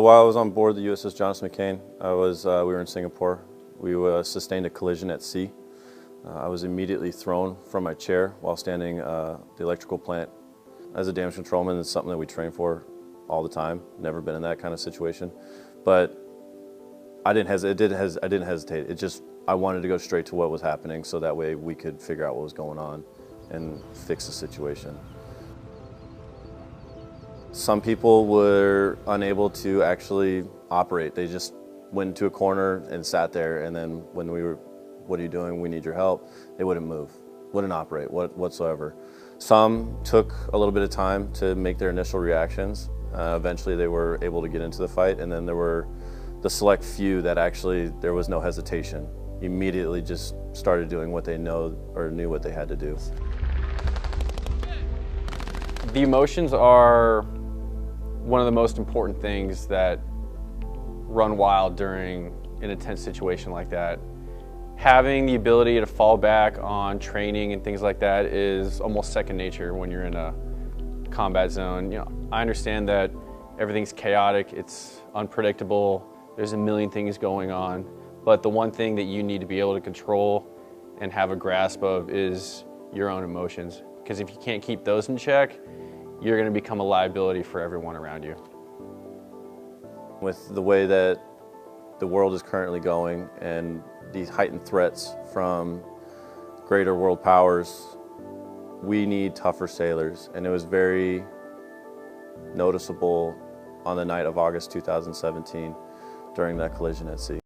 While I was on board the USS Johnson McCain, we were in Singapore. We sustained a collision at sea. I was immediately thrown from my chair while standing the electrical plant. As a damage controlman, it's something that we train for all the time. Never been in that kind of situation, but I didn't hesitate. I wanted to go straight to what was happening, so that way we could figure out what was going on and fix the situation. Some people were unable to actually operate. They just went into a corner and sat there, and then when we were, "What are you doing? We need your help," they wouldn't move, wouldn't operate whatsoever. Some took a little bit of time to make their initial reactions. Eventually they were able to get into the fight, and then there were the select few that actually there was no hesitation. Immediately just started doing what they knew what they had to do. The emotions are one of the most important things that run wild during an intense situation like that. Having the ability to fall back on training and things like that is almost second nature when you're in a combat zone. I understand that everything's chaotic, it's unpredictable, there's a million things going on, but the one thing that you need to be able to control and have a grasp of is your own emotions. Because if you can't keep those in check, you're going to become a liability for everyone around you. With the way that the world is currently going and these heightened threats from greater world powers, we need tougher sailors. And it was very noticeable on the night of August 2017 during that collision at sea.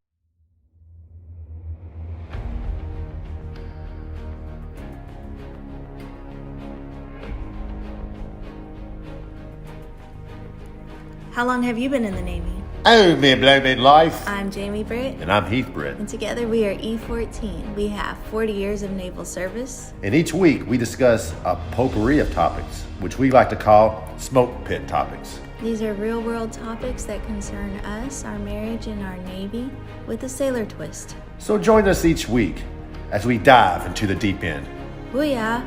How long have you been in the Navy? Oh, me blowed life. I'm Jamie Britt. And I'm Heath Britt. And together we are E14. We have 40 years of naval service. And each week we discuss a potpourri of topics, which we like to call smoke pit topics. These are real world topics that concern us, our marriage, and our Navy with a sailor twist. So join us each week as we dive into the deep end. Booyah!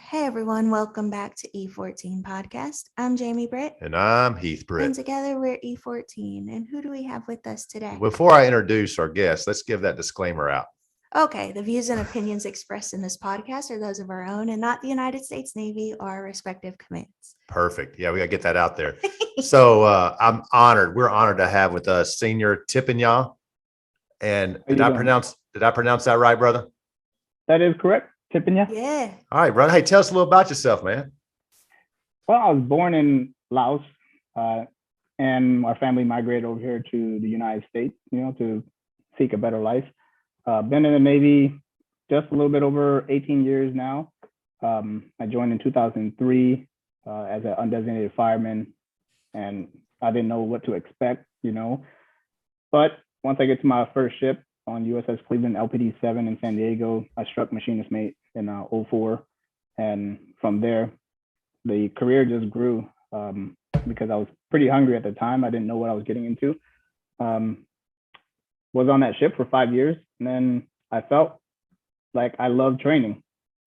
Hey everyone, welcome back to E14 Podcast. I'm Jamie Britt. And I'm Heath Britt. And together we're E14. And who do we have with us today? Before I introduce our guest, let's give that disclaimer out. Okay, the views and opinions expressed in this podcast are those of our own and not the United States Navy or our respective commands. Perfect. Yeah, we got to get that out there. So I'm honored. We're honored to have with us Senior Thippanya. And did I pronounce that right, brother? That is correct. Thippanya. Yeah. All right, brother. Hey, tell us a little about yourself, man. Well, I was born in Laos, and our family migrated over here to the United States, to seek a better life. Been in the Navy just a little bit over 18 years now. I joined in 2003 as an undesignated fireman, and I didn't know what to expect, But once I get to my first ship on USS Cleveland LPD-7 in San Diego, I struck machinist mate in 2004, and from there the career just grew because I was pretty hungry at the time. I didn't know what I was getting into. Was on that ship for 5 years, and then I felt like I loved training,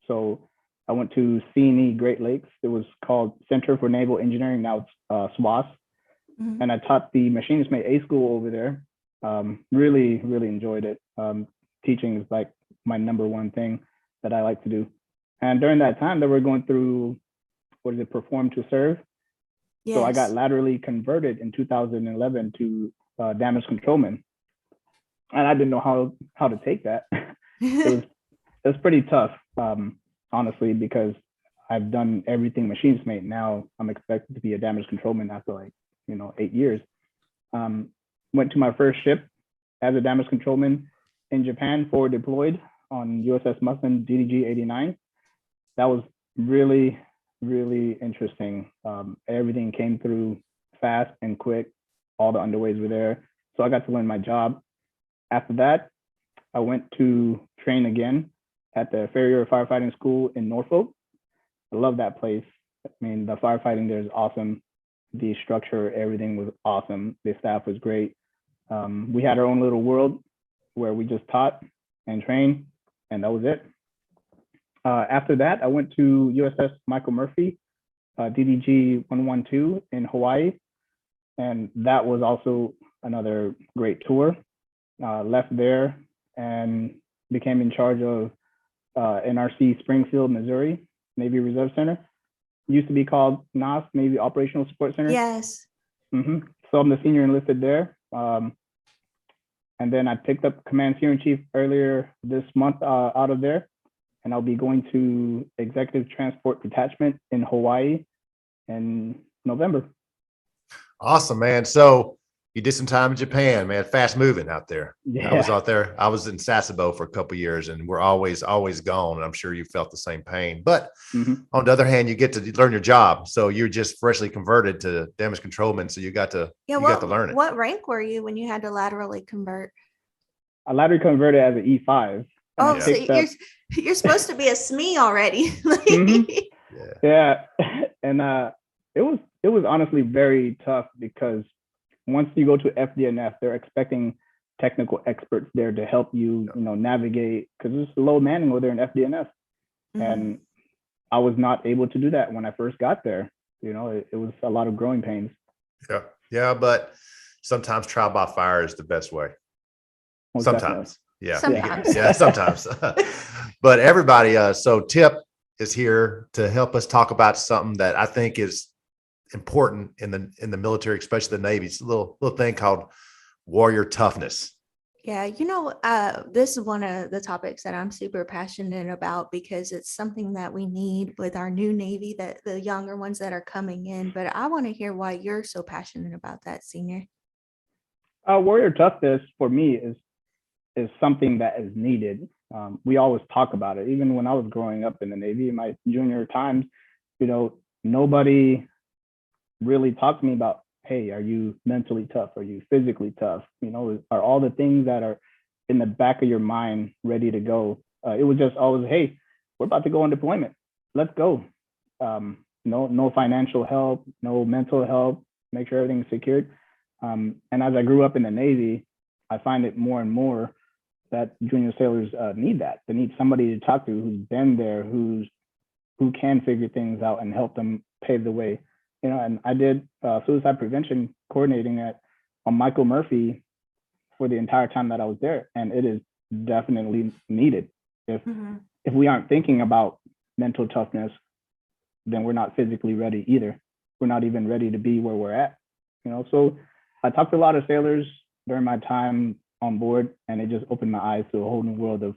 so I went to C&E Great Lakes. It was called Center for Naval Engineering, now it's SWAS. Mm-hmm. And I taught the machinist mate A school over there. Really enjoyed it. Teaching is like my number one thing that I like to do. And during that time that we're going through, perform to serve. Yes. So I got laterally converted in 2011 to damage controlman. And I didn't know how to take that. It was pretty tough, honestly, because I've done everything machinist mate. Now I'm expected to be a damage controlman after 8 years. Went to my first ship as a damage controlman in Japan, forward deployed on USS Mustin DDG 89. That was really interesting. Everything came through fast and quick. All the underways were there. So I got to learn my job. After that, I went to train again at the Farrier Firefighting School in Norfolk. I love that place. I mean, the firefighting there is awesome. The structure, everything was awesome. The staff was great. We had our own little world where we just taught and trained, and that was it. After that, I went to USS Michael Murphy, DDG 112 in Hawaii. And that was also another great tour. Left there and became in charge of NRC Springfield, Missouri, Navy Reserve Center. Used to be called NOS, Navy Operational Support Center. Yes. So I'm the senior enlisted there. And then I picked up Command Senior Chief earlier this month out of there. And I'll be going to Executive Transport Detachment in Hawaii in November. Awesome, man. So you did some time in Japan, man. Fast moving out there. Yeah. I was out there. I was in Sasebo for a couple of years, and we're always gone. And I'm sure you felt the same pain. But on the other hand, you get to learn your job. So you're just freshly converted to damage controlman. So you got to got to learn it. What rank were you when you had to laterally convert? I laterally converted as an E5. Oh, so you're supposed to be a SME already. Yeah. And it was honestly very tough because once you go to FDNF, they're expecting technical experts there to help you, navigate, because it's low manning over there in FDNF. And I was not able to do that when I first got there. It was a lot of growing pains. Yeah, but sometimes trial by fire is the best way. Most Sometimes. Sometimes. Yeah, sometimes. But everybody, so Tip is here to help us talk about something that I think is important in the military, especially the Navy. It's a little thing called warrior toughness. Yeah, this is one of the topics that I'm super passionate about because it's something that we need with our new Navy, that the younger ones that are coming in. But I want to hear why you're so passionate about that, Senior. Warrior toughness for me is something that is needed. We always talk about it. Even when I was growing up in the Navy in my junior times, nobody really talked to me about, hey, are you mentally tough? Are you physically tough? Are all the things that are in the back of your mind ready to go? It was just always, hey, we're about to go on deployment. Let's go. No financial help, no mental help, make sure everything's secured. And as I grew up in the Navy, I find it more and more that junior sailors need that. They need somebody to talk to who's been there, who can figure things out and help them pave the way. And I did suicide prevention coordinating on Michael Murphy for the entire time that I was there, and it is definitely needed. If we aren't thinking about mental toughness, then we're not physically ready either. We're not even ready to be where we're at. So I talked to a lot of sailors during my time on board, and it just opened my eyes to a whole new world of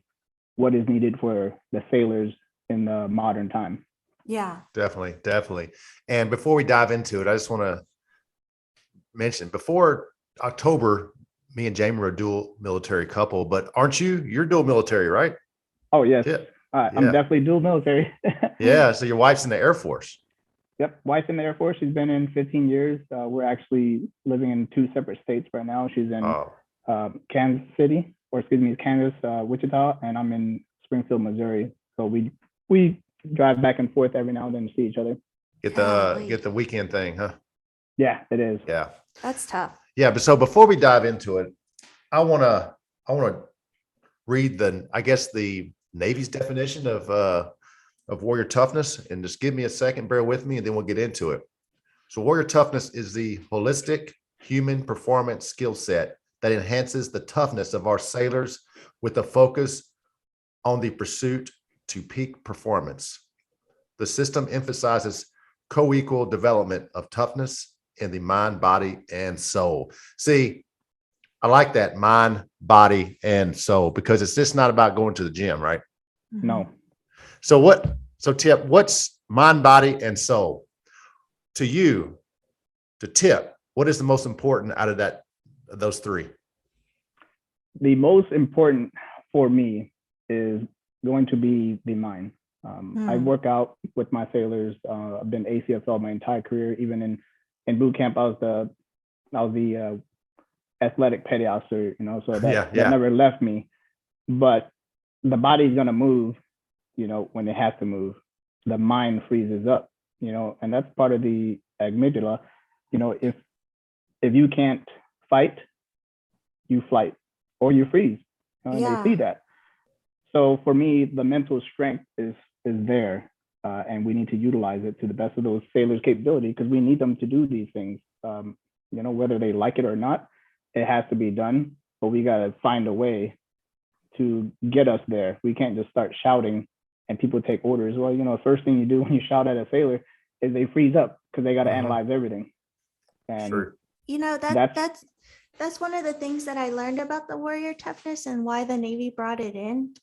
what is needed for the sailors in the modern time. Yeah, Definitely. And before we dive into it, I just want to mention, before October, me and Jamie were a dual military couple, but aren't you? You're dual military, right? Oh, yes. Yeah. I'm definitely dual military. Yeah. So your wife's in the Air Force. Yep. Wife's in the Air Force. She's been in 15 years. We're actually living in two separate states right now. She's in Kansas, Wichita, and I'm in Springfield, Missouri. So we drive back and forth every now and then to see each other. Get the weekend thing, huh? Yeah, it is. Yeah. that's tough. Yeah. But so before we dive into it, I want to read the Navy's definition of warrior toughness, and just give me a second, bear with me, and then we'll get into it. So warrior toughness is the holistic human performance skill set that enhances the toughness of our sailors with a focus on the pursuit to peak performance. The system emphasizes co-equal development of toughness in the mind, body, and soul. See, I like that, mind, body, and soul, because it's just not about going to the gym, right? No. So Tip, what's mind, body, and soul to you? To Tip, what is the most important out of those three? The most important for me is going to be the mind. I work out with my sailors. I've been ACFL my entire career. Even in boot camp, I was the athletic petty officer. So that never left me. But the body's gonna move, when it has to move. The mind freezes up, and that's part of the amygdala. If you can't fight, you flight or you freeze. They see that. So for me, the mental strength is is there, and we need to utilize it to the best of those sailors' capability, because we need them to do these things. Whether they like it or not, it has to be done, but we got to find a way to get us there. We can't just start shouting and people take orders. Well, the first thing you do when you shout at a sailor is they freeze up because they got to analyze everything. And Sure. That's one of the things that I learned about the warrior toughness and why the Navy brought it in,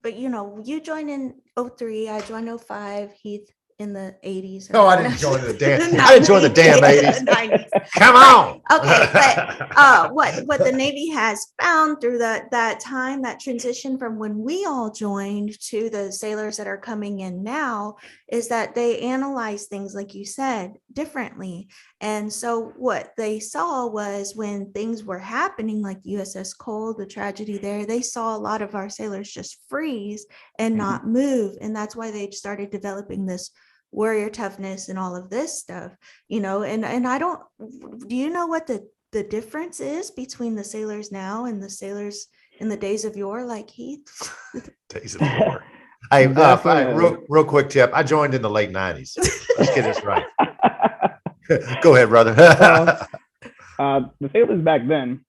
but you joined in 03, I joined 05, Heath in the 80s. No, I didn't join the damn. I didn't join the damn 80s. 90s. Come on. Okay, but what the Navy has found through that time, that transition from when we all joined to the sailors that are coming in now, is that they analyze things, like you said, differently. And so what they saw was when things were happening, like USS Cole, the tragedy there, they saw a lot of our sailors just freeze and not move. And that's why they started developing this warrior toughness and all of this stuff, and I don't, do you know what the difference is between the sailors now and the sailors in the days of yore, like Heath? Days of yore. Hey, real quick tip. I joined in the late 90s. Let's get this right. Go ahead, brother. The sailors back then,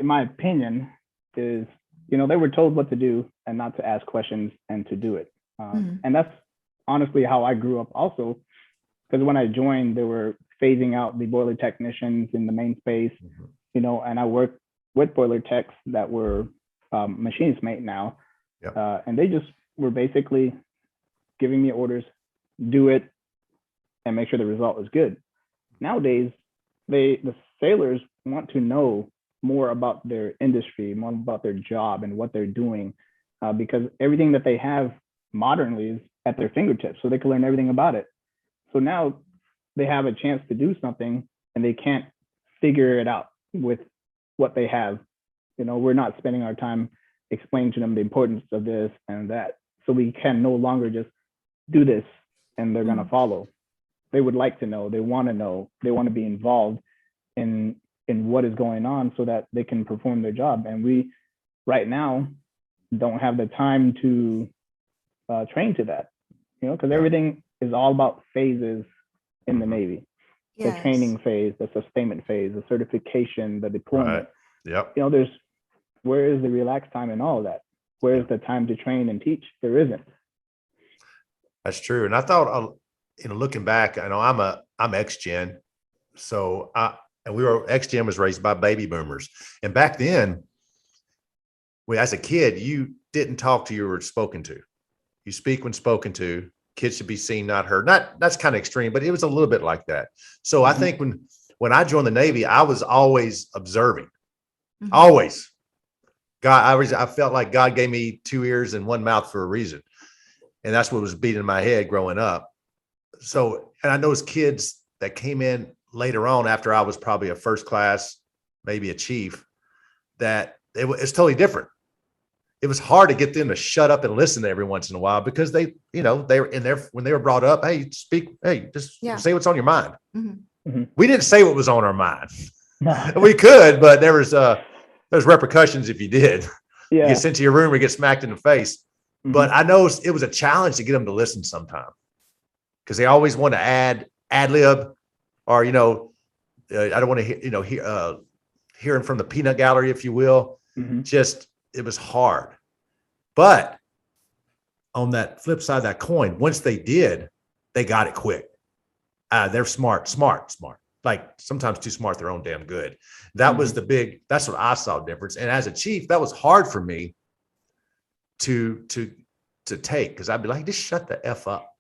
in my opinion, is, they were told what to do and not to ask questions and to do it. And that's honestly how I grew up also, because when I joined, they were phasing out the boiler technicians in the main space, and I worked with boiler techs that were machinist mate now. Yep. And they just were basically giving me orders, do it, and make sure the result was good. Nowadays, the sailors want to know more about their industry, more about their job and what they're doing, because everything that they have modernly is at their fingertips, so they can learn everything about it. So now they have a chance to do something and they can't figure it out with what they have. We're not spending our time explaining to them the importance of this and that. So we can no longer just do this and they're going to follow. They would like to know, they want to be involved in what is going on so that they can perform their job. And we right now don't have the time to train to that, because everything is all about phases in the Navy. Yes. The training phase, the sustainment phase, the certification, the deployment. Right. Yep. Where is the relaxed time in all of that? Where is the time to train and teach? There isn't. That's true. And I thought, looking back, I'm X-Gen. So X-Gen was raised by baby boomers. And back then, as a kid, you didn't talk till you were spoken to. You speak when spoken to. Kids should be seen, not heard. That's kind of extreme, but it was a little bit like that. So I think when I joined the Navy, I was always observing. Always. I felt like God gave me 2 ears and 1 mouth for a reason. And that's what was beating in my head growing up. So, and I know as kids that came in later on after I was probably a first class, maybe a chief, that it's totally different. It was hard to get them to shut up and listen every once in a while, because they were in there when they were brought up. Hey, just say what's on your mind. We didn't say what was on our mind. We could, but there's repercussions if you did. You get sent to your room or get smacked in the face. But I know it was a challenge to get them to listen sometime, because they always want to ad lib, or I don't want to hearing from the peanut gallery, if you will. It was hard. But on that flip side of that coin, once they did, they got it quick. They're smart. Like sometimes too smart, their own damn good. That was that's what I saw difference. And as a chief, that was hard for me to take, because I'd be like, just shut the F up.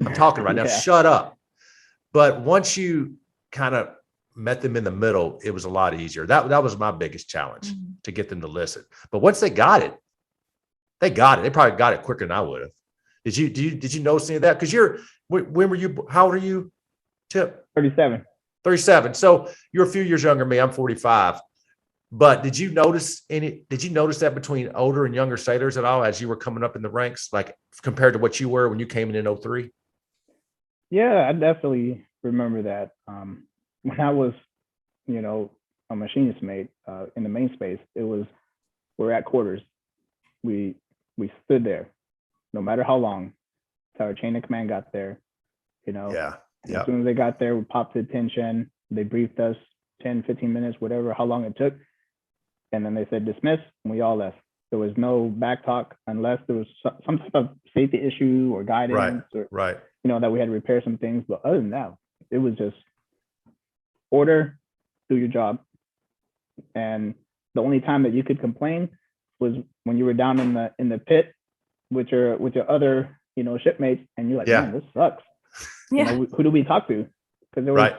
I'm talking right now, shut up. But once you kind of met them in the middle, it was a lot easier. That was my biggest challenge, to get them to listen. But once they got it. They probably got it quicker than I would have. Did you notice any of that? Because when were you? How old are you, Tip? 37. 37. So you're a few years younger than me. I'm 45. But did you notice that between older and younger sailors at all as you were coming up in the ranks, like compared to what you were when you came in 03? Yeah, I definitely remember that. When I was, a machinist mate in the main space, we're at quarters. We stood there no matter how long, till our chain of command got there. Yeah. As soon as they got there, we popped the attention. They briefed us 10, 15 minutes, whatever, how long it took. And then they said dismiss, and we all left. There was no back talk unless there was some type of safety issue or guidance or, that we had to repair some things. But other than that, it was just order, do your job. And the only time that you could complain was when you were down in the pit with your other, shipmates, and you're like, man, this sucks. Yeah. Who do we talk to? Because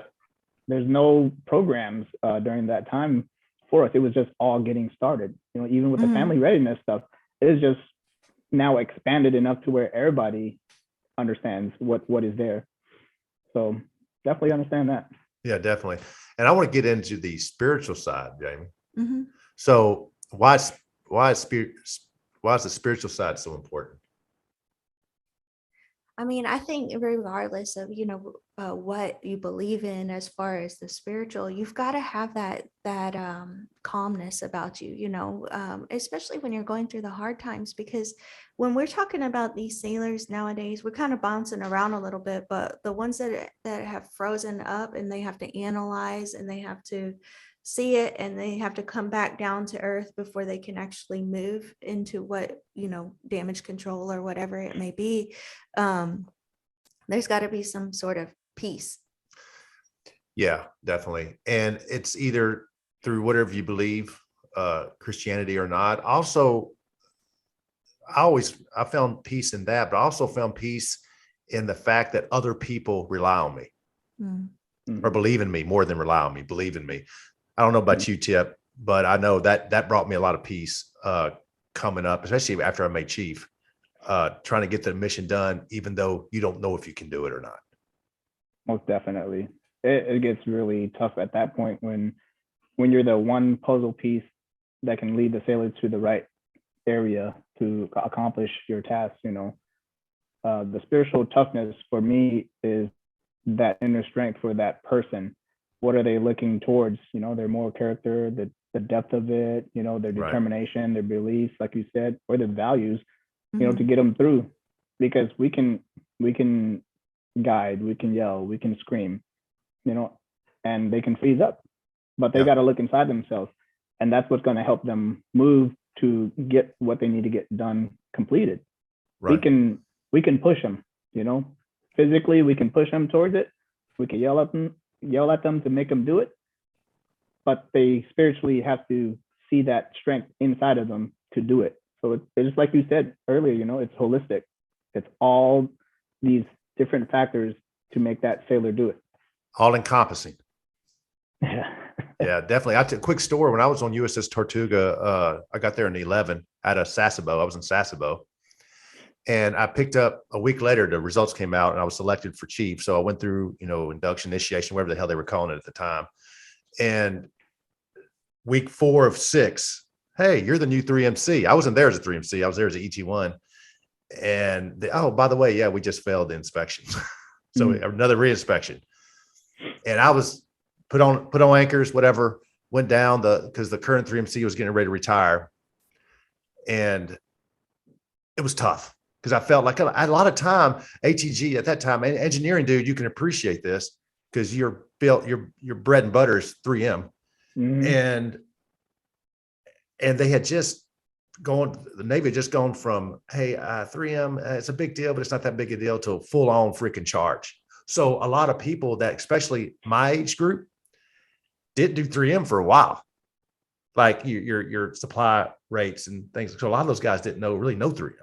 there's no programs during that time for us. It was just all getting started. Even with the family readiness stuff, it is just now expanded enough to where everybody understands what is there. So definitely understand that. Yeah, definitely. And I want to get into the spiritual side, Jamie. Mm-hmm. So why is the spiritual side so important? I mean, I think regardless of, what you believe in as far as the spiritual, you've got to have that calmness about you, especially when you're going through the hard times, because when we're talking about these sailors nowadays, we're kind of bouncing around a little bit, but the ones that have frozen up and they have to analyze and they have to see it and they have to come back down to earth before they can actually move into what, damage control or whatever it may be. There's got to be some sort of peace. Yeah, definitely. And it's either through whatever you believe, Christianity or not. Also, I found peace in that, but I also found peace in the fact that other people rely on me or believe in me more than rely on me, believe in me. I don't know about you, Tip, but I know that brought me a lot of peace coming up, especially after I made chief, trying to get the mission done, even though you don't know if you can do it or not. Most definitely. It gets really tough at that point when you're the one puzzle piece that can lead the sailor to the right area to accomplish your task. The spiritual toughness for me is that inner strength for that person. What are they looking towards? Their moral character, the depth of it, their determination, their beliefs, like you said, or their values, to get them through. Because we can guide, we can yell, we can scream, and they can freeze up, but they got to look inside themselves. And that's what's going to help them move to get what they need to get done completed. Right. We can push them, physically, we can push them towards it. We can yell at them to make them do it, but they spiritually have to see that strength inside of them to do it. So it's just like you said earlier, it's holistic. It's all these different factors to make that sailor do it. All encompassing. Yeah. Yeah, definitely. I took a quick story. When I was on USS Tortuga, I got there in 11 out of Sasebo. I was in Sasebo. And I picked up a week later, the results came out and I was selected for chief. So I went through, induction, initiation, whatever the hell they were calling it at the time. And week 4 of 6, hey, you're the new 3MC. I wasn't there as a 3MC. I was there as an ET1. And by the way, yeah, we just failed the inspection. So another reinspection. And I was put on anchors, whatever, went down because the current 3MC was getting ready to retire. And it was tough. Because I felt like a lot of time, ATG at that time, engineering dude, you can appreciate this because your bread and butter is 3M. And they had just the Navy had just gone from, hey, 3M, it's a big deal, but it's not that big a deal, to full on freaking charge. So a lot of people that, especially my age group, didn't do 3M for a while. Like your supply rates and things. So a lot of those guys didn't really know 3M.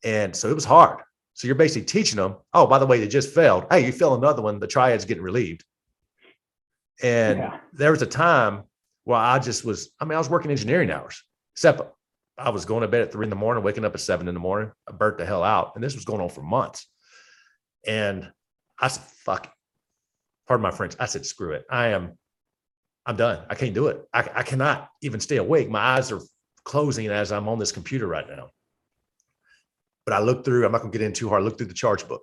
And so it was hard. So you're basically teaching them, oh, by the way, they just failed. Hey, you failed another one. The triad's getting relieved. And there was a time where I was working engineering hours, except I was going to bed at 3 a.m, waking up at 7 a.m. I burnt the hell out. And this was going on for months. And I said, fuck it. Pardon my French. I said, screw it. I'm done. I can't do it. I cannot even stay awake. My eyes are closing as I'm on this computer right now. But I looked through, I'm not going to get in too hard, I looked through the charge book.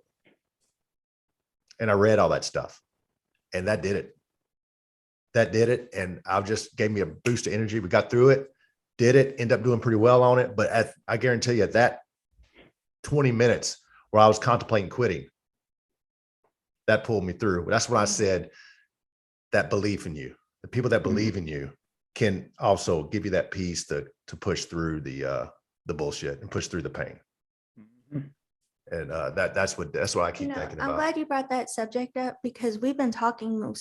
And I read all that stuff. And that did it. And just gave me a boost of energy. We got through it, did it, ended up doing pretty well on it. But I guarantee you that 20 minutes where I was contemplating quitting. That pulled me through. That's when I said that belief in you, the people that believe in you can also give you that peace to push through the bullshit and push through the pain. And that's what I keep thinking I'm about. glad you brought that subject up, because we've been talking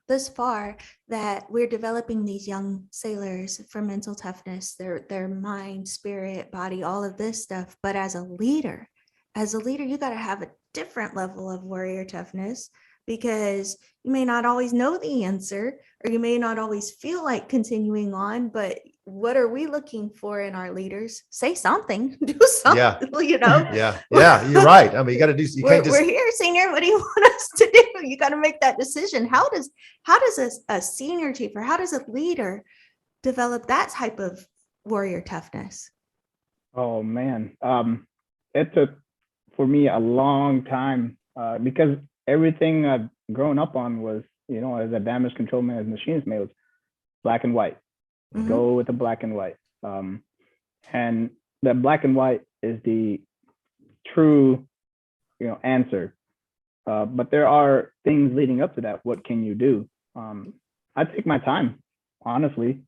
this far that we're developing these young sailors for mental toughness, their mind, spirit, body, all of this stuff. But as a leader, you got to have a different level of warrior toughness, because you may not always know the answer, or you may not always feel like continuing on, but what are we looking for in our leaders? Say something, do something, Yeah, you're right. I mean, you got to do, we're here, senior. What do you want us to do? You got to make that decision. How does a senior chief, or how does a leader develop that type of warrior toughness? Oh man, it took for me a long time because everything I've grown up on was, as a damage control man, as machinist man, was black and white. Go with the black and white. And the black and white is the true, answer. But there are things leading up to that. What can you do? I take my time, honestly.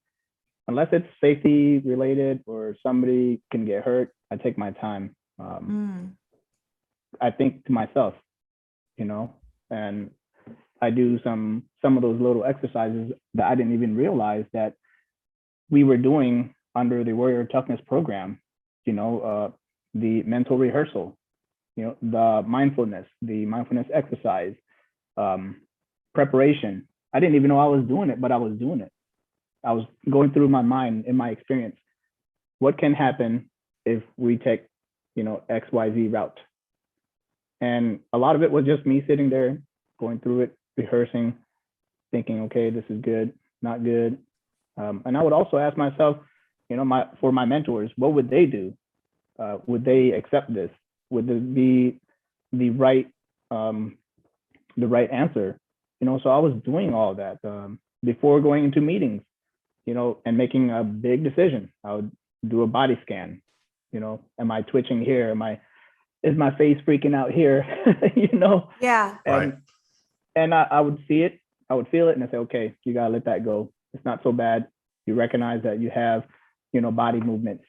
Unless it's safety related or somebody can get hurt, I take my time. I think to myself, and I do some of those little exercises that I didn't even realize that we were doing under the Warrior Toughness program. The mental rehearsal, the mindfulness exercise, preparation. I didn't even know I was doing it, but I was doing it. I was going through my mind in my experience. What can happen if we take, XYZ route? And a lot of it was just me sitting there, going through it, rehearsing, thinking, okay, this is good, not good. And I would also ask myself, for my mentors, what would they do? Would they accept this? Would it be the right answer? So I was doing all that before going into meetings, and making a big decision. I would do a body scan. Am I twitching here? Is my face freaking out here? Yeah. And I would see it, I would feel it, and I say, okay, you gotta let that go. It's not so bad. You recognize that you have, body movements.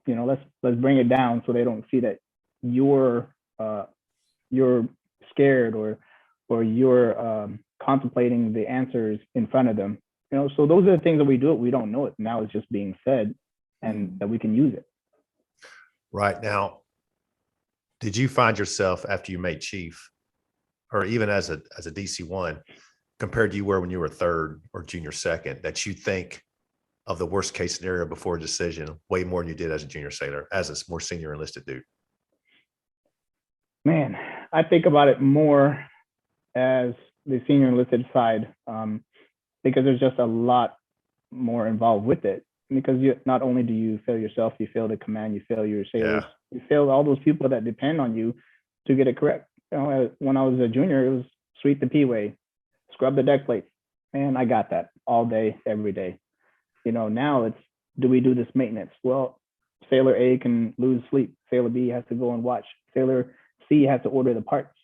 Let's bring it down so they don't see that you're scared or you're contemplating the answers in front of them. So those are the things that we do. We don't know it. Now it's just being said, and that we can use it. Right. Now, did you find yourself after you made chief, or even as a DC-1, compared to you were when you were third or junior second, that you think of the worst case scenario before a decision way more than you did as a junior sailor, as a more senior enlisted dude? Man, I think about it more as the senior enlisted side, because there's just a lot more involved with it. Because not only do you fail yourself, you fail the command, you fail your sailors, you fail all those people that depend on you to get it correct. When I was a junior, it was sweep the P-way, scrub the deck plates. Man, I got that all day, every day. Now it's, do we do this maintenance? Well, Sailor A can lose sleep. Sailor B has to go and watch. Sailor C has to order the parts.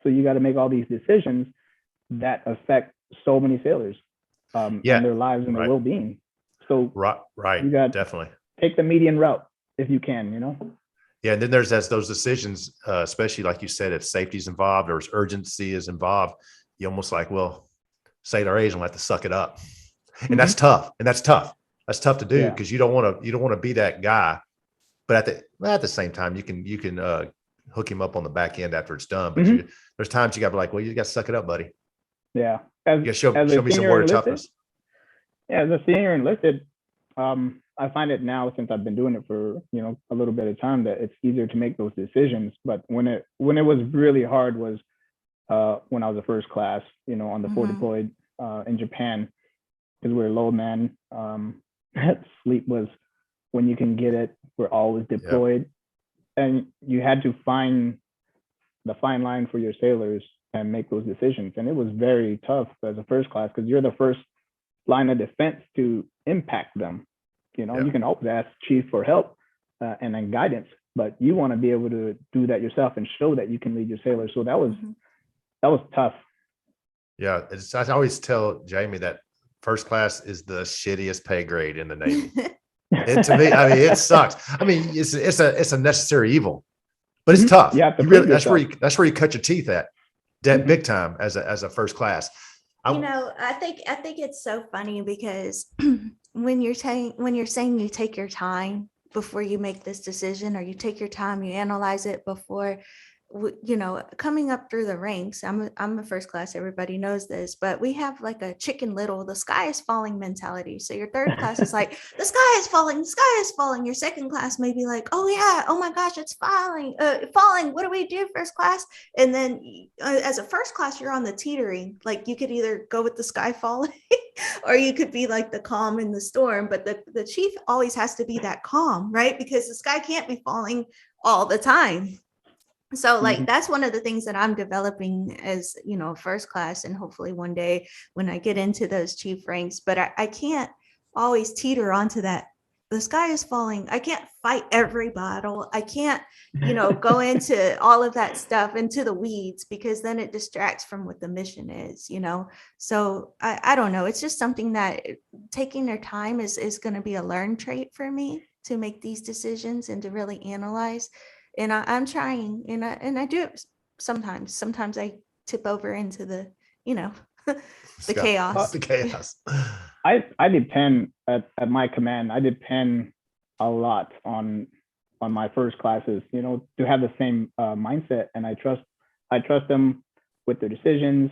So you got to make all these decisions that affect so many sailors and their lives and their well-being. So right, you got definitely take the median route if you can, Yeah, and then there's those decisions, especially like you said, if safety's involved or urgency is involved, you almost like, well, Sailor A's gonna have to suck it up, and that's tough. That's tough to do, because you don't want to be that guy. But at the same time, you can hook him up on the back end after it's done. But there's times you got to be like, well, you got to suck it up, buddy. Yeah, you got to show me some warrior toughness. Yeah, as a senior enlisted, I find it now, since I've been doing it for a little bit of time, that it's easier to make those decisions. But when it was really hard was when I was a first class, on the forward deployed in Japan, because we're low man. Sleep was when you can get it. We're always deployed, and you had to find the fine line for your sailors and make those decisions. And it was very tough as a first class, because you're the first line of defense to impact them. You can always ask chief for help and then guidance, but you want to be able to do that yourself and show that you can lead your sailors. So that was tough. Yeah, I always tell Jamie that first class is the shittiest pay grade in the Navy. To me, I mean, it sucks. I mean, it's a necessary evil, but it's tough. You have to really, prove that's where you cut your teeth at, big time as a first class. I think it's so funny because when you're saying you take your time before you make this decision, or you take your time, you analyze it before, coming up through the ranks. I'm a first class. Everybody knows this, but we have like a Chicken Little, the sky is falling mentality. So your third class is like, the sky is falling, the sky is falling. Your second class may be like, oh yeah, oh my gosh, it's falling. What do we do, first class? And then as a first class, you're on the teetering. Like you could either go with the sky falling, or you could be like the calm in the storm. But the chief always has to be that calm, right? Because the sky can't be falling all the time. So like that's one of the things that I'm developing as, first class, and hopefully one day when I get into those chief ranks. But I can't always teeter onto that. The sky is falling. I can't fight every battle. I can't, go into all of that stuff, into the weeds, because then it distracts from what the mission is, So I don't know. It's just something that taking their time is going to be a learned trait for me to make these decisions and to really analyze. And I'm trying, and I do it sometimes. Sometimes I tip over into the, the chaos. The chaos. I depend at my command. I depend a lot on my first classes, to have the same mindset, and I trust them with their decisions.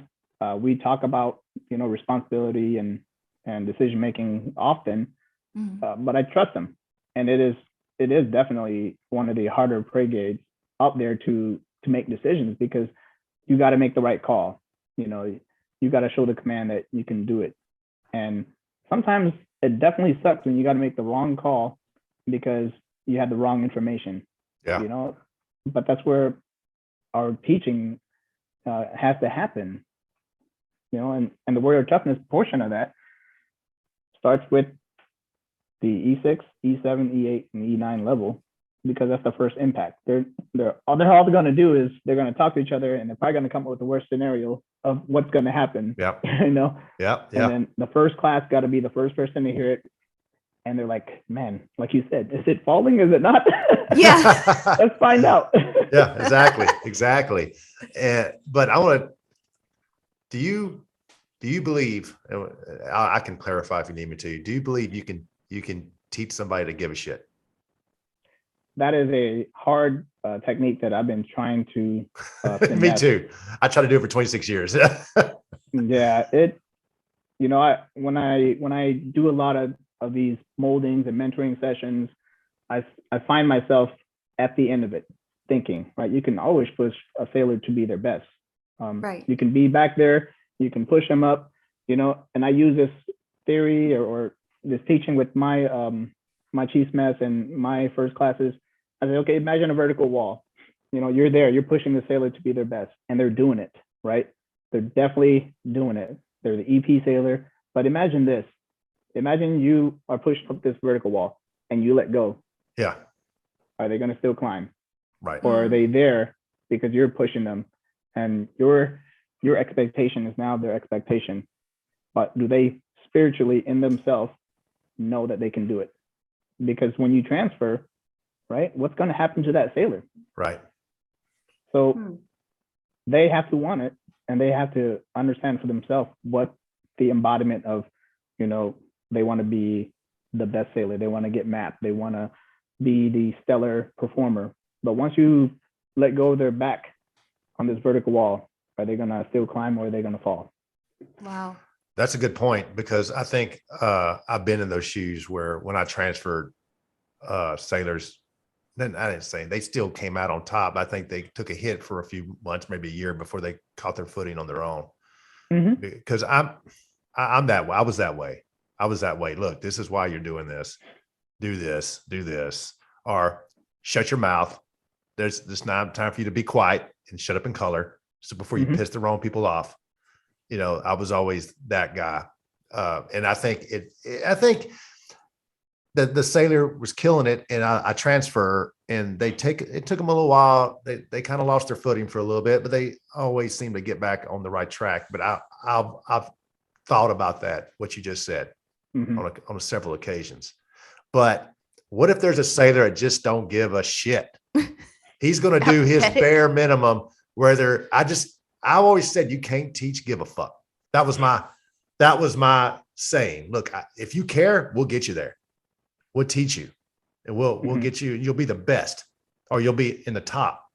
We talk about responsibility and decision making often, but I trust them, and it is definitely one of the harder pay grades out there to make decisions, because you got to make the right call. You got to show the command that you can do it. And sometimes it definitely sucks when you got to make the wrong call because you had the wrong information. Yeah. But that's where our teaching has to happen. And the warrior toughness portion of that starts with the E6, E7, E8, and E9 level, because that's the first impact. All they're going to do is they're going to talk to each other, and they're probably going to come up with the worst scenario of what's going to happen. Yeah. Yeah. And then the first class got to be the first person to hear it, and they're like, "Man, like you said, is it falling? Is it not?" Yeah. Let's find out. Yeah. Exactly. But I want to. Do you believe? I can clarify if you need me to. Do you believe you can teach somebody to give a shit? That is a hard technique that I've been trying to Me too. I tried to do it for 26 years. Yeah, when I do a lot of these moldings and mentoring sessions, I find myself at the end of it thinking, right, you can always push a sailor to be their best. Right. You can be back there, you can push them up, and I use this theory or this teaching with my my chief's mess and my first classes. I say, okay, imagine a vertical wall. You're there, you're pushing the sailor to be their best, and they're doing it, right? They're definitely doing it. They're the EP sailor. But imagine this. Imagine you are pushing up this vertical wall and you let go. Yeah. Are they going to still climb? Right. Or are they there because you're pushing them, and your expectation is now their expectation? But do they spiritually in themselves know that they can do it? Because when you transfer, right, what's going to happen to that sailor? Right. So they have to want it, and they have to understand for themselves what the embodiment of, they want to be the best sailor. They want to get mapped. They want to be the stellar performer. But once you let go of their back on this vertical wall, are they going to still climb, or are they going to fall? Wow. That's a good point, because I think I've been in those shoes where when I transferred sailors, then I didn't say they still came out on top. I think they took a hit for a few months, maybe a year, before they caught their footing on their own. Because I'm that way. I was that way. Look, this is why you're doing this. Do this, or shut your mouth. There's not time for you to be quiet and shut up in color. So before you piss the wrong people off, I was always that guy. And I think that the sailor was killing it, and I transfer, and it took them a little while. They kind of lost their footing for a little bit, but they always seem to get back on the right track. But I've thought about that, what you just said, on several occasions. But what if there's a sailor that just don't give a shit? He's going to do his bare minimum. I always said, you can't teach give a fuck. That was my saying. Look, if you care, we'll get you there. We'll teach you, and we'll get you. You'll be the best, or you'll be in the top.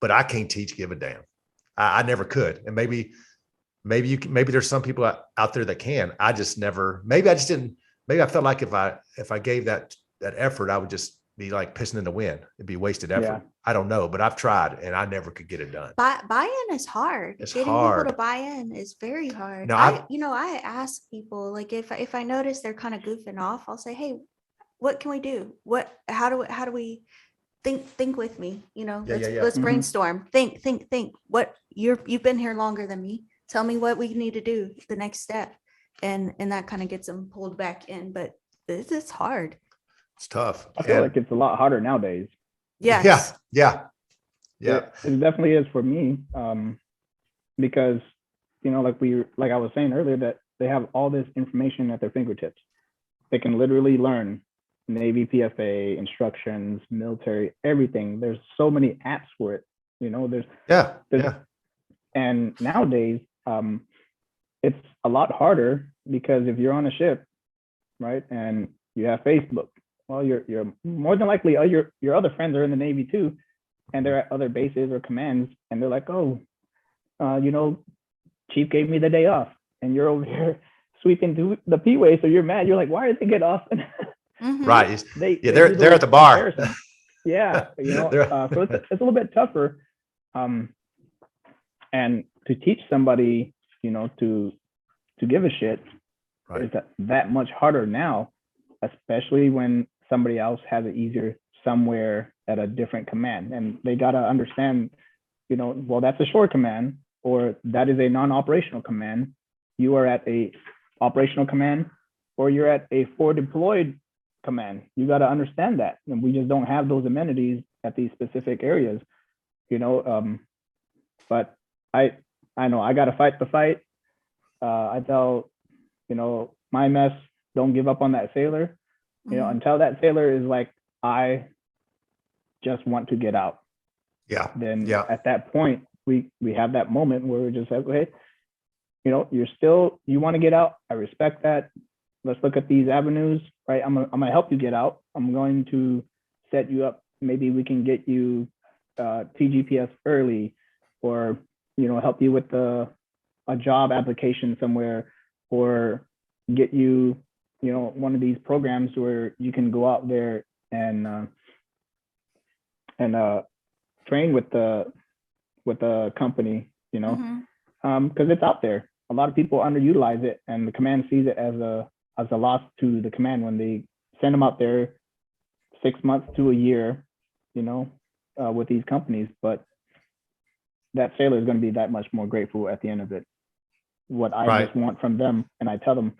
But I can't teach give a damn. I never could. And maybe there's some people out there that can. I just never. Maybe I just didn't. Maybe I felt like if I gave that effort, I would just be like pissing in the wind. It'd be wasted effort. Yeah. I don't know, but I've tried and I never could get it done. Buy-in is hard. Getting people to buy in is very hard. I ask people, like, if I notice they're kind of goofing off, I'll say, hey, what can we do? How do we think with me? Let's brainstorm. Think. What you've been here longer than me. Tell me what we need to do, the next step. And that kind of gets them pulled back in, but it's hard. It's tough. I feel like it's a lot harder nowadays. Yes. Yeah. It definitely is for me. Because, like I was saying earlier, that they have all this information at their fingertips. They can literally learn Navy PFA, instructions, military, everything. There's so many apps for it. And nowadays, it's a lot harder because if you're on a ship, right, and you have Facebook, well, you're more than likely your other friends are in the Navy too, and they're at other bases or commands, and they're like, oh, Chief gave me the day off, and you're over here sweeping the P-way, so you're mad. You're like, why did they get off? Right. They're at the bar. Yeah, so it's a little bit tougher, and to teach somebody, to give a shit, right, is that much harder now, especially when somebody else has it easier somewhere at a different command, and they got to understand, well, that's a shore command, or that is a non-operational command. You are at a operational command, or you're at a forward deployed command. You got to understand that, and we just don't have those amenities at these specific areas, but I know I got to fight the fight. I tell, my mess, don't give up on that sailor, until that sailor is like, I just want to get out. Yeah. Then at that point, we have that moment where we're just like, okay, you want to get out. I respect that. Let's look at these avenues, right? I'm gonna help you get out. I'm going to set you up. Maybe we can get you TGPS early, or help you with a job application somewhere, or get you one of these programs where you can go out there and train with the company, because it's out there. A lot of people underutilize it, and the command sees it as a loss to the command when they send them out there 6 months to a year, with these companies. But that sailor is going to be that much more grateful at the end of it. What I just want from them, and I tell them,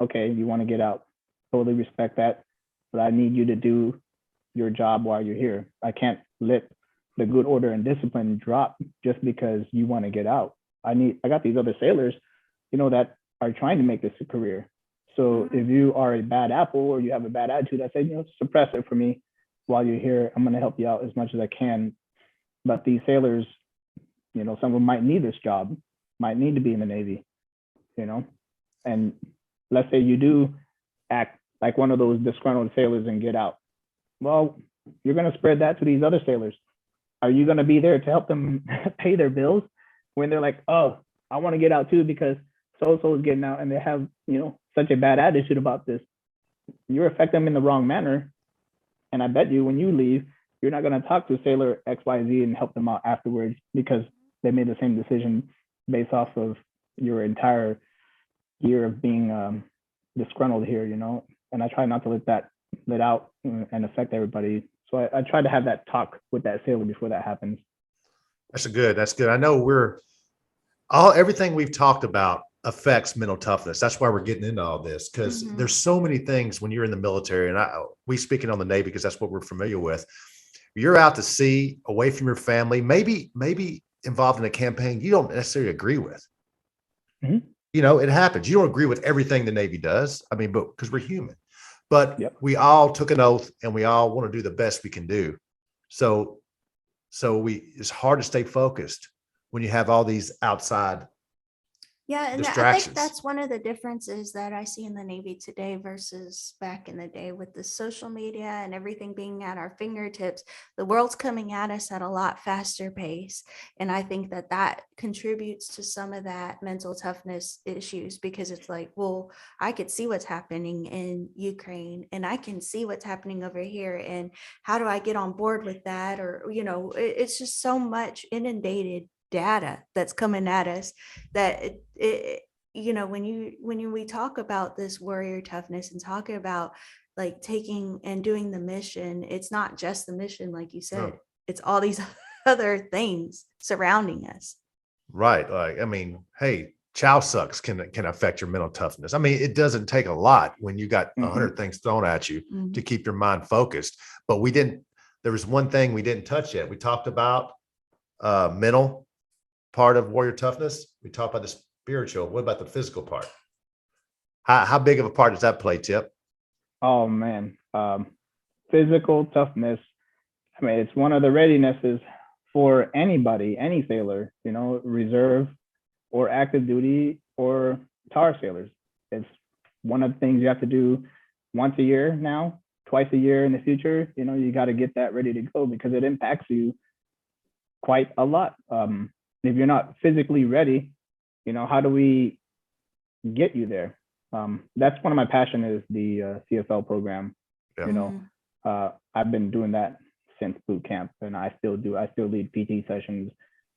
okay, you want to get out, totally respect that, but I need you to do your job while you're here. I can't let the good order and discipline drop just because you want to get out. I got these other sailors, that are trying to make this a career. So if you are a bad apple or you have a bad attitude, I say, suppress it for me while you're here. I'm going to help you out as much as I can. But these sailors, some of them might need this job, might need to be in the Navy, and let's say you do act like one of those disgruntled sailors and get out. Well, you're going to spread that to these other sailors. Are you going to be there to help them pay their bills when they're like, oh, I want to get out too because so-and-so is getting out, and they have, such a bad attitude about this? You're affecting them in the wrong manner. And I bet you when you leave, you're not going to talk to sailor XYZ and help them out afterwards because they made the same decision based off of your entire year of being disgruntled here, and I try not to let out and affect everybody. So I try to have that talk with that sailor before that happens. That's good. I know everything we've talked about affects mental toughness. That's why we're getting into all this, because there's so many things when you're in the military, and we speaking on the Navy because that's what we're familiar with. you're out to sea, away from your family, maybe involved in a campaign you don't necessarily agree with. Mhm. You know, it happens. You don't agree with everything the Navy does. I mean, but because we're human, but Yep. we all took an oath and we all want to do the best we can do. So it's hard to stay focused when you have all these outside Yeah, and I think distractions. that's one of the differences that I see in the Navy today versus back in the day with the social media and everything being at our fingertips. The world's coming at us at a lot faster pace. And I think that that contributes to some of that mental toughness issues because it's like, well, I could see what's happening in Ukraine and I can see what's happening over here. And how do I get on board with that? Or, you know, it's just so much inundated data that's coming at us that you know, when we talk about this warrior toughness and talking about like taking and doing the mission, it's not just the mission, like you said, No. it's all these other things surrounding us. Right. Like, I mean, hey, chow sucks can affect your mental toughness. I mean, it doesn't take a lot when you got 100 things thrown at you Mhm. to keep your mind focused. But there was one thing we didn't touch yet. We talked about mental part of warrior toughness. We talked about the spiritual. What about the physical part? How big of a part does that play, Tip? Oh man, physical toughness. I mean, it's one of the readinesses for anybody, any sailor, you know, reserve or active duty or tar sailors. It's one of the things you have to do once a year now, twice a year in the future. You know, you got to get that ready to go because it impacts you quite a lot. If you're not physically ready, you know, how do we get you there? That's one of my passion is the CFL program. Yeah. You know, I've been doing that since boot camp, and I still do. I still lead PT sessions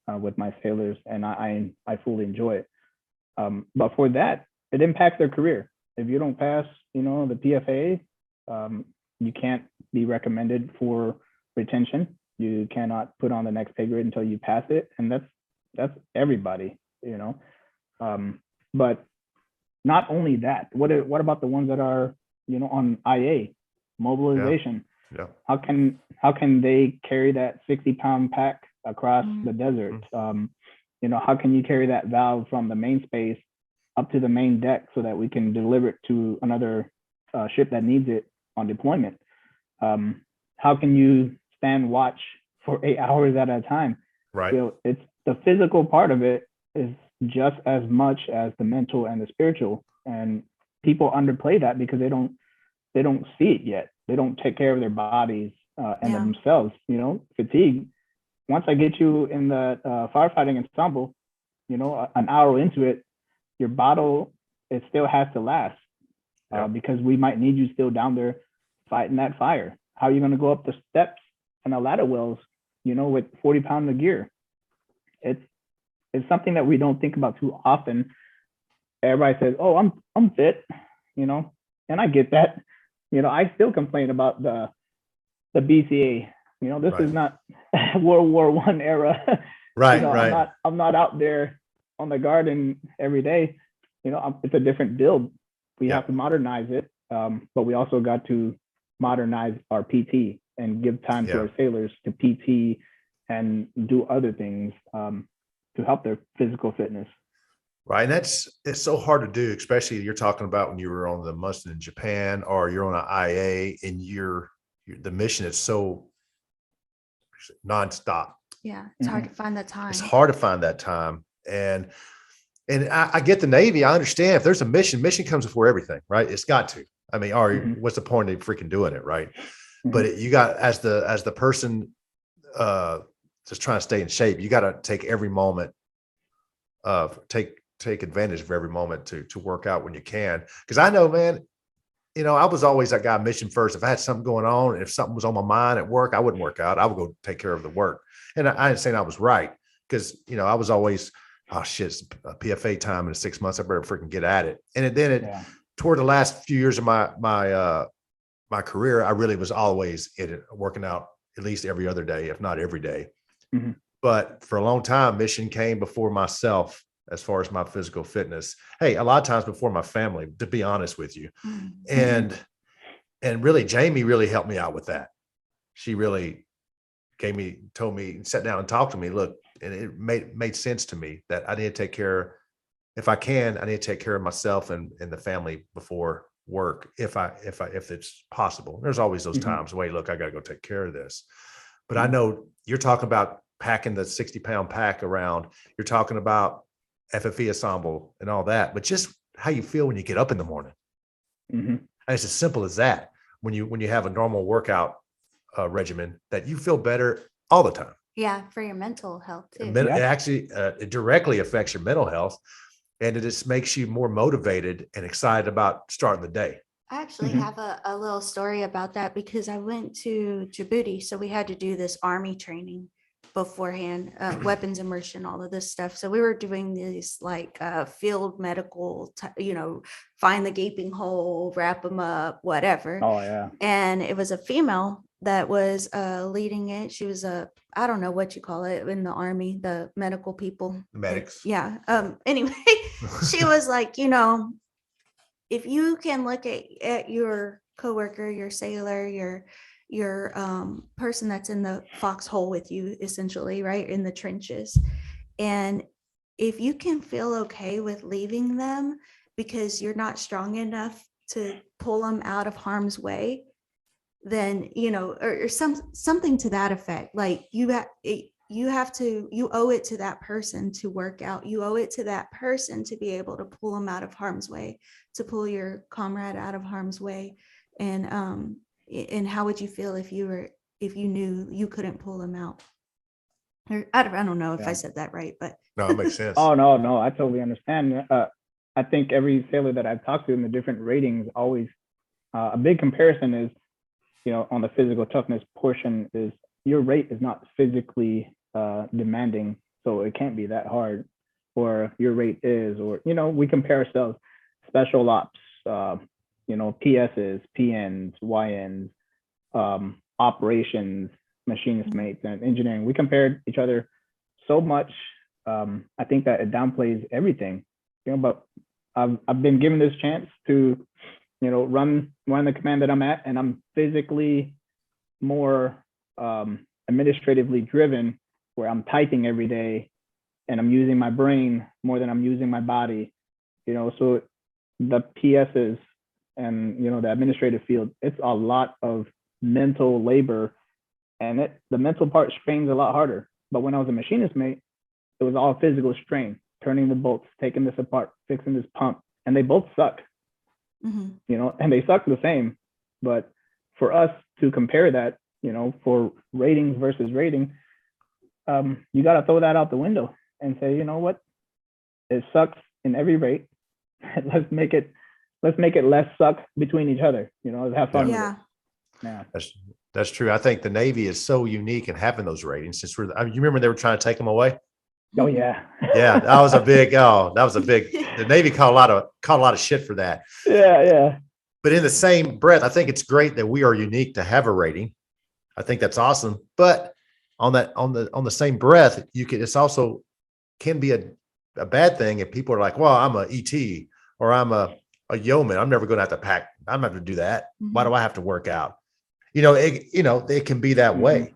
with my sailors, and I fully enjoy it. But for that, it impacts their career. If you don't pass, you know, the PFA, you can't be recommended for retention. You cannot put on the next pay grade until you pass it, and that's everybody, you know. But not only that, what about the ones that are, you know, on IA mobilization? Yeah. How can they carry that 60-pound pack across the desert? You know, how can you carry that valve from the main space up to the main deck so that we can deliver it to another ship that needs it on deployment? How can you stand watch for 8 hours at a time? Right. You know, it's the physical part of it is just as much as the mental and the spiritual, and people underplay that because they don't see it yet. They don't take care of their bodies and themselves. You know, fatigue. Once I get you in the firefighting ensemble, you know, an hour into it, your bottle, it still has to last because we might need you still down there fighting that fire. How are you going to go up the steps and the ladder wells, you know, with 40 pounds of gear? It's something that we don't think about too often. Everybody says, "Oh, I'm fit," you know, and I get that. You know, I still complain about the BCA. You know, this is not World War I era. Right, you know, right. I'm not out there on the garden every day. You know, it's a different build. We have to modernize it, but we also got to modernize our PT and give time to our sailors to PT and do other things to help their physical fitness. Right. And it's so hard to do, especially you're talking about when you were on the Mustang in Japan or you're on an IA and the mission is so nonstop. Yeah, it's hard to find that time. It's hard to find that time. And I get the Navy. I understand if there's a mission comes before everything, right? It's got to. I mean, what's the point of freaking doing it, right? But you got as the person just trying to stay in shape, you got to take every moment take advantage of every moment to work out when you can. Because I know, man, you know, I was always that guy mission first. If I had something going on, and if something was on my mind at work, I wouldn't work out. I would go take care of the work. And I ain't saying I was right because, you know, I was always, oh shit, it's PFA time in 6 months. I better freaking get at it. And then toward the last few years of my career, I really was always in it, working out at least every other day, if not every day. But for a long time, mission came before myself as far as my physical fitness. Hey, a lot of times before my family, to be honest with you. And really, Jamie really helped me out with that. She really told me, sat down and talked to me. Look, and it made sense to me that I need to take care. If I can, I need to take care of myself and the family before work, if it's possible. There's always those times, wait, look, I got to go take care of this. But I know you're talking about packing the 60-pound pack around. You're talking about FFE ensemble and all that, but just how you feel when you get up in the morning. And it's as simple as that. When you have a normal workout regimen, that you feel better all the time. Yeah, for your mental health too. It actually it directly affects your mental health, and it just makes you more motivated and excited about starting the day. I actually have a little story about that because I went to Djibouti, so we had to do this army training beforehand, weapons immersion, all of this stuff. So we were doing these like field medical, find the gaping hole, wrap them up, whatever. Oh yeah. And it was a female that was leading it. She was I don't know what you call it in the army, the medical people. Medics. Yeah. Anyway, she was like, if you can look at your coworker, your sailor, your person that's in the foxhole with you, essentially, right, in the trenches, and if you can feel okay with leaving them because you're not strong enough to pull them out of harm's way, then or something to that effect. Like you owe it to that person to work out. You owe it to that person to be able to pull them out of harm's way, to pull your comrade out of harm's way. And how would you feel if you knew you couldn't pull them out? Or I don't know if I said that right, but no, it makes sense. Oh no, I totally understand. I think every sailor that I've talked to in the different ratings, always a big comparison is, on the physical toughness portion, is your rate is not physically demanding, so it can't be that hard, or your rate is, or we compare ourselves, special ops, PSs, PNs, YNs, operations, machinist mates, and engineering. We compared each other so much. I think that it downplays everything, but I've been given this chance to run the command that I'm at, and I'm physically more administratively driven, where I'm typing every day and I'm using my brain more than I'm using my body. So the PSs and the administrative field, it's a lot of mental labor, and the mental part strains a lot harder. But when I was a machinist mate, it was all physical strain, turning the bolts, taking this apart, fixing this pump, and they both suck. And they suck the same. But for us to compare that, for ratings versus rating, you got to throw that out the window and say, what, it sucks in every rate. let's make it less suck between each other. Let's have fun. Yeah. With it. Yeah. That's true. I think the Navy is so unique in having those ratings. Since you remember they were trying to take them away. Oh yeah. Yeah, that was a big. The Navy caught a lot of shit for that. Yeah. But in the same breath, I think it's great that we are unique to have a rating. I think that's awesome. But on the same breath, it's also can be a bad thing if people are like, well, I'm a ET or I'm a yeoman. I'm never going to have to pack. I'm not going to do that. Why do I have to work out? It can be that way.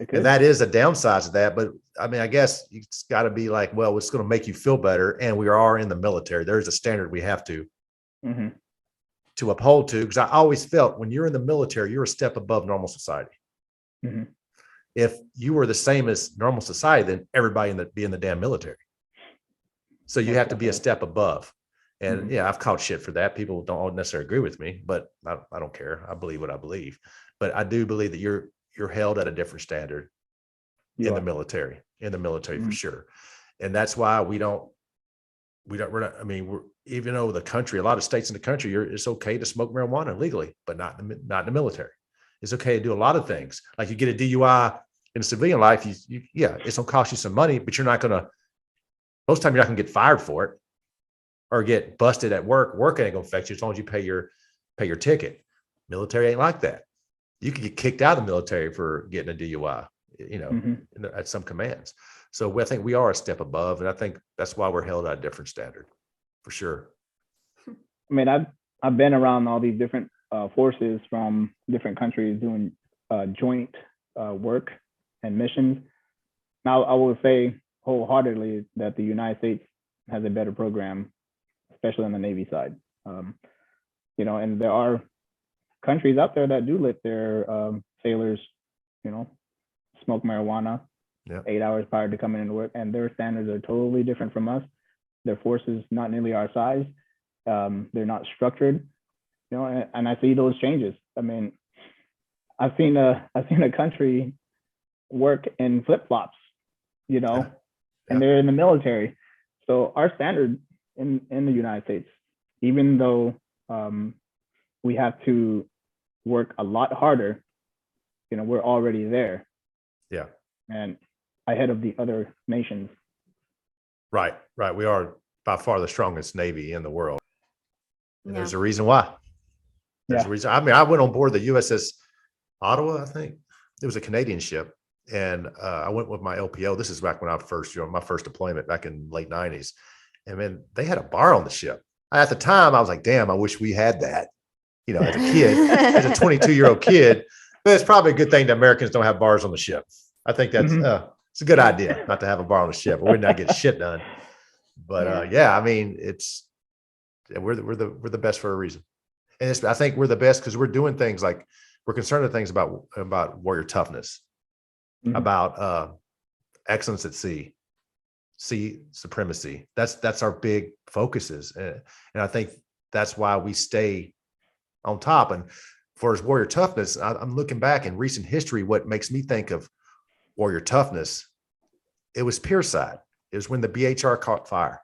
And that is a downside to that. But I mean, I guess it's got to be like, well, it's going to make you feel better. And we are in the military. There's a standard we have to uphold to. Because I always felt when you're in the military, you're a step above normal society. If you were the same as normal society, then everybody be in the damn military. So you have to be a step above. And yeah, I've caught shit for that. People don't necessarily agree with me, but I don't care. I believe what I believe. But I do believe that you're held at a different standard in the military for sure. And that's why we're not, I mean, even though the country, a lot of states in the country, it's okay to smoke marijuana legally, but not in the military. It's okay to do a lot of things. Like you get a DUI in civilian life, it's going to cost you some money, but most of the time you're not going to get fired for it or get busted at work. Work ain't going to affect you as long as you pay your ticket. Military ain't like that. You can get kicked out of the military for getting a DUI, at some commands. So I think we are a step above, and I think that's why we're held at a different standard, for sure. I mean, I've been around all these different forces from different countries doing joint work, and missions. Now, I will say wholeheartedly that the United States has a better program, especially on the Navy side. And there are countries out there that do let their sailors, smoke marijuana 8 hours prior to coming into work, and their standards are totally different from us. Their force is not nearly our size. They're not structured, and I see those changes. I mean, I've seen a country work in flip-flops, and they're in the military. So our standard in the United States, even though we have to work a lot harder, we're already there. Yeah. And ahead of the other nations. Right. We are by far the strongest Navy in the world. And Yeah. there's a reason why. There's a reason. I mean, I went on board the USS Ottawa, I think. It was a Canadian ship. And I went with my LPO. This is back when I first, my first deployment back in late 90s. And man, they had a bar on the ship. At the time, I was like, damn, I wish we had that. As a kid, as a 22-year-old kid. But it's probably a good thing that Americans don't have bars on the ship. I think that's it's a good idea not to have a bar on the ship, or we'd not get shit done. But I mean, we're the best for a reason, and I think we're the best because we're doing things like we're concerned with things about warrior toughness, about excellence at sea supremacy. That's our big focuses, and I think that's why we stay on top. And for his warrior toughness, I'm looking back in recent history. What makes me think of warrior toughness, it was Pierside. It was when the BHR caught fire,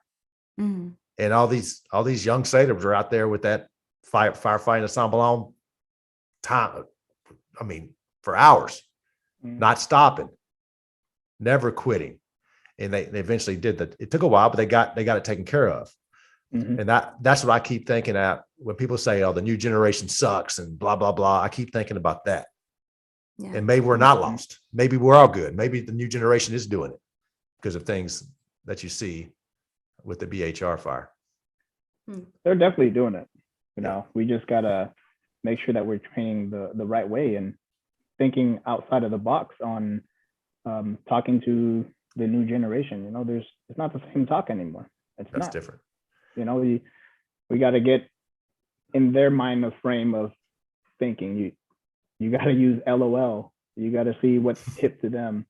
and all these young sailors were out there with that firefighting ensemble on time. I mean, for hours, not stopping, never quitting, and they eventually did that. It took a while, but they got it taken care of. And that's what I keep thinking at when people say, "Oh, the new generation sucks," and blah blah blah. I keep thinking about that. Yeah. And maybe we're not lost. Maybe we're all good. Maybe the new generation is doing it because of things that you see with the BHR fire. They're definitely doing it. We just gotta make sure that we're training the right way and thinking outside of the box on talking to the new generation. It's not the same talk anymore. That's different. We got to get in their mind of frame of thinking. You got to use LOL. You got to see what's hip to them.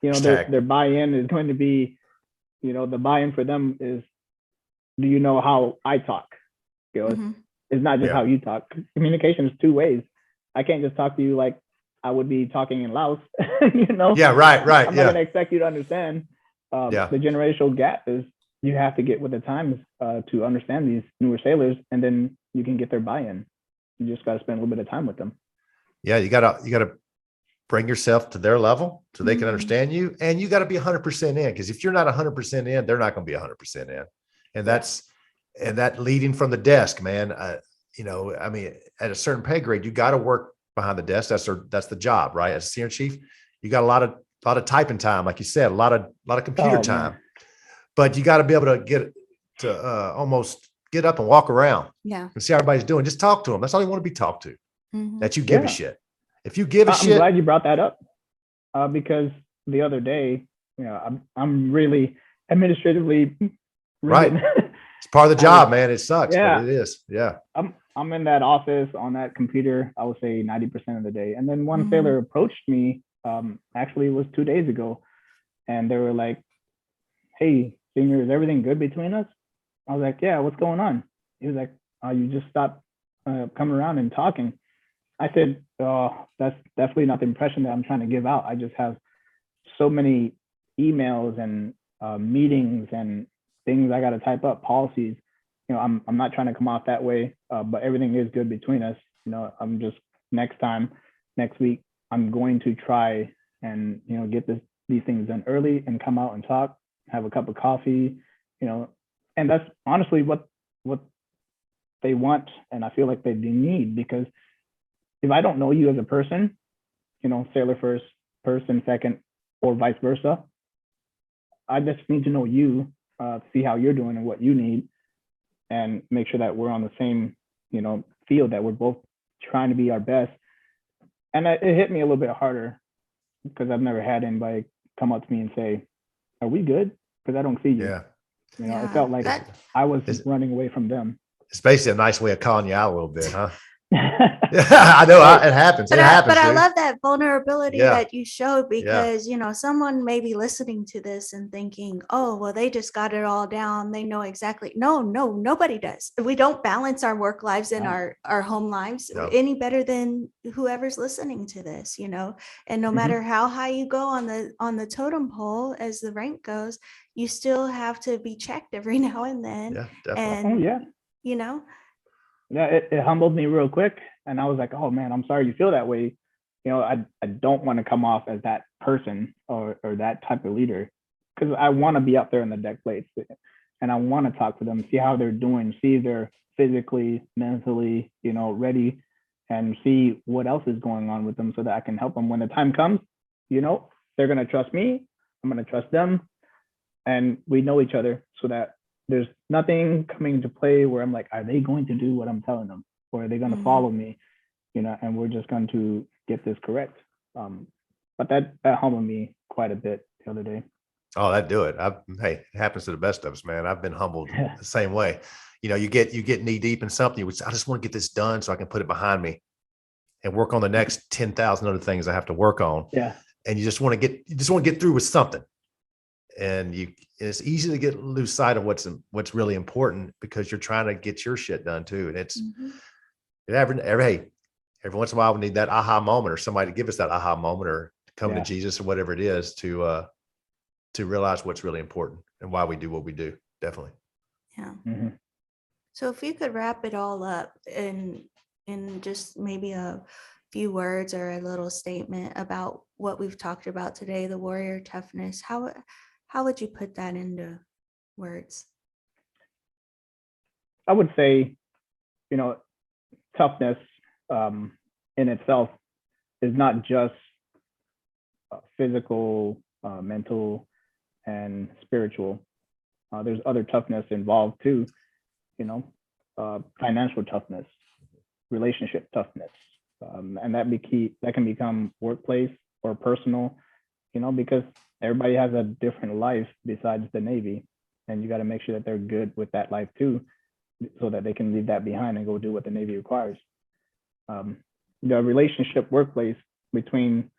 Their buy-in is going to be, the buy-in for them is, do you know how I talk? It's not just how you talk. Communication is two ways. I can't just talk to you like I would be talking in Laos. Yeah, right. I'm not going to expect you to understand. The generational gap is you have to get with the times to understand these newer sailors, and then you can get their buy-in. You just got to spend a little bit of time with them. Yeah, you gotta bring yourself to their level so they can understand you, and you got to be 100% in. Because if you're not 100% in, they're not going to be 100% in, and that leading from the desk, man. I mean, at a certain pay grade, you got to work behind the desk. That's the job, right? As a senior chief, you got a lot of typing time, like you said, a lot of computer time. Man. But you got to be able to get to almost get up and walk around, and see how everybody's doing. Just talk to them. That's all you want to be talked to. That you give a shit. If you give a shit, I'm glad you brought that up because the other day, I'm really administratively right. It's part of the job, man. It sucks, but it is. Yeah. I'm in that office on that computer, I would say 90% of the day. And then one sailor approached me, actually it was 2 days ago, and they were like, "Hey, Senior, is everything good between us?" I was like, "Yeah, what's going on?" He was like, "Oh, you just stopped coming around and talking." I said, "Oh, that's definitely not the impression that I'm trying to give out. I just have so many emails and meetings and things I got to type up, policies. I'm not trying to come off that way, but everything is good between us. I'm just next week, I'm going to try and get these things done early and come out and talk, have a cup of coffee, and that's honestly what they want, and I feel like they need, because if I don't know you as a person, sailor first, person second, or vice versa, I just need to know you, see how you're doing and what you need, and make sure that we're on the same, field, that we're both trying to be our best." And it hit me a little bit harder because I've never had anybody come up to me and say, "Are we good?" Because I don't see you. Yeah. You know, it Yeah, felt like that I was Is- running away from them. It's basically a nice way of calling you out a little bit, huh? Yeah, I know it happens. It happens, but I dude. love that vulnerability Yeah. that you showed, Yeah. because someone may be listening to this and thinking, oh well, they just got it all down, they know exactly. No, nobody does. We don't balance our work lives and No. our home lives No. any better than whoever's listening to this, and no Mhm. matter how high you go on the totem pole as the rank goes, you still have to be checked every now and then. Yeah, definitely. And Oh yeah. you know Yeah, it humbled me real quick. And I was like, oh man, I'm sorry you feel that way. I don't want to come off as that person or that type of leader, because I want to be up there in the deck plates and I want to talk to them, see how they're doing, see if they're physically, mentally, ready, and see what else is going on with them so that I can help them when the time comes. They're going to trust me. I'm going to trust them. And we know each other so that there's nothing coming into play where I'm like, are they going to do what I'm telling them? Or are they going to Mhm. follow me? And we're just going to get this correct. But that humbled me quite a bit the other day. Oh, that'd do it. Hey, it happens to the best of us, man. I've been humbled the same way. You get knee deep in something, which I just want to get this done so I can put it behind me and work on the next 10,000 other things I have to work on. Yeah. And you just want to get through with something. And it's easy to lose sight of what's really important because you're trying to get your shit done too. And it's Mhm. every once in a while we need that aha moment or somebody to give us that aha moment or come to Yeah. Jesus or whatever it is to realize what's really important and why we do what we do. Definitely. Yeah. Mhm. So if you could wrap it all up in just maybe a few words or a little statement about what we've talked about today, the warrior toughness, how would you put that into words? I would say, toughness in itself is not just physical, mental, and spiritual. There's other toughness involved too, financial toughness, relationship toughness, and that can become workplace or personal, because everybody has a different life besides the Navy, and you got to make sure that they're good with that life too, so that they can leave that behind and go do what the Navy requires. The relationship workplace between,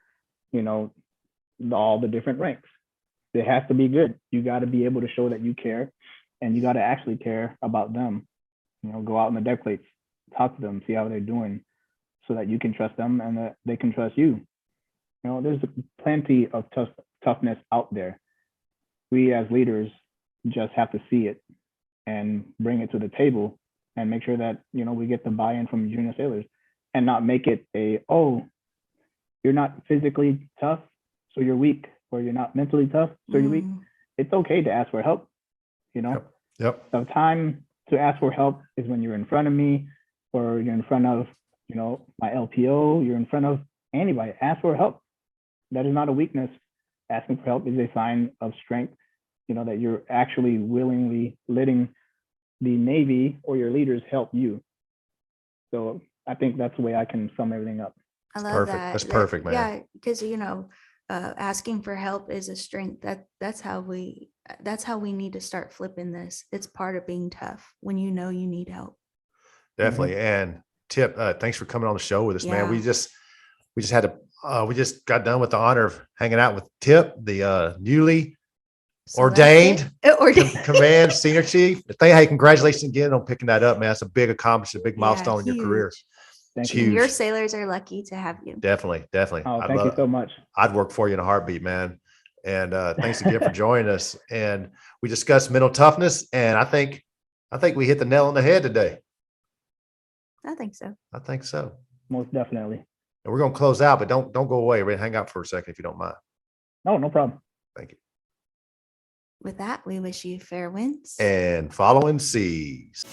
all the different ranks, it has to be good. You got to be able to show that you care, and you got to actually care about them. Go out in the deck plates, talk to them, see how they're doing, so that you can trust them and that they can trust you. There's plenty of toughness out there. We as leaders just have to see it and bring it to the table and make sure that, we get the buy-in from junior sailors and not make it you're not physically tough, so you're weak, or you're not mentally tough, so you're weak. It's okay to ask for help. Yep. The time to ask for help is when you're in front of me, or you're in front of, my LPO, you're in front of anybody. Ask for help. That is not a weakness. Asking for help is a sign of strength, that you're actually willingly letting the Navy or your leaders help you. So I think that's the way I can sum everything up. I love Perfect. that. That's perfect, man. Yeah, because asking for help is a strength. That's how we need to start flipping this. It's part of being tough when you know you need help. Definitely. And Tip, thanks for coming on the show with us, man. Yeah. We just got done with the honor of hanging out with Tip, the newly ordained Command Senior Chief. Hey, congratulations again on picking that up, man. It's a big accomplishment, a big milestone in your career. Thank And you. your sailors are lucky to have you. Definitely. Oh, thank you so much. I'd work for you in a heartbeat, man. And thanks again for joining us. And we discussed mental toughness, and I think we hit the nail on the head today. I think so. I think so. Most definitely. And we're gonna close out, but don't go away. We're gonna hang out for a second if you don't mind. No problem. Thank you. With that, we wish you fair winds And following seas.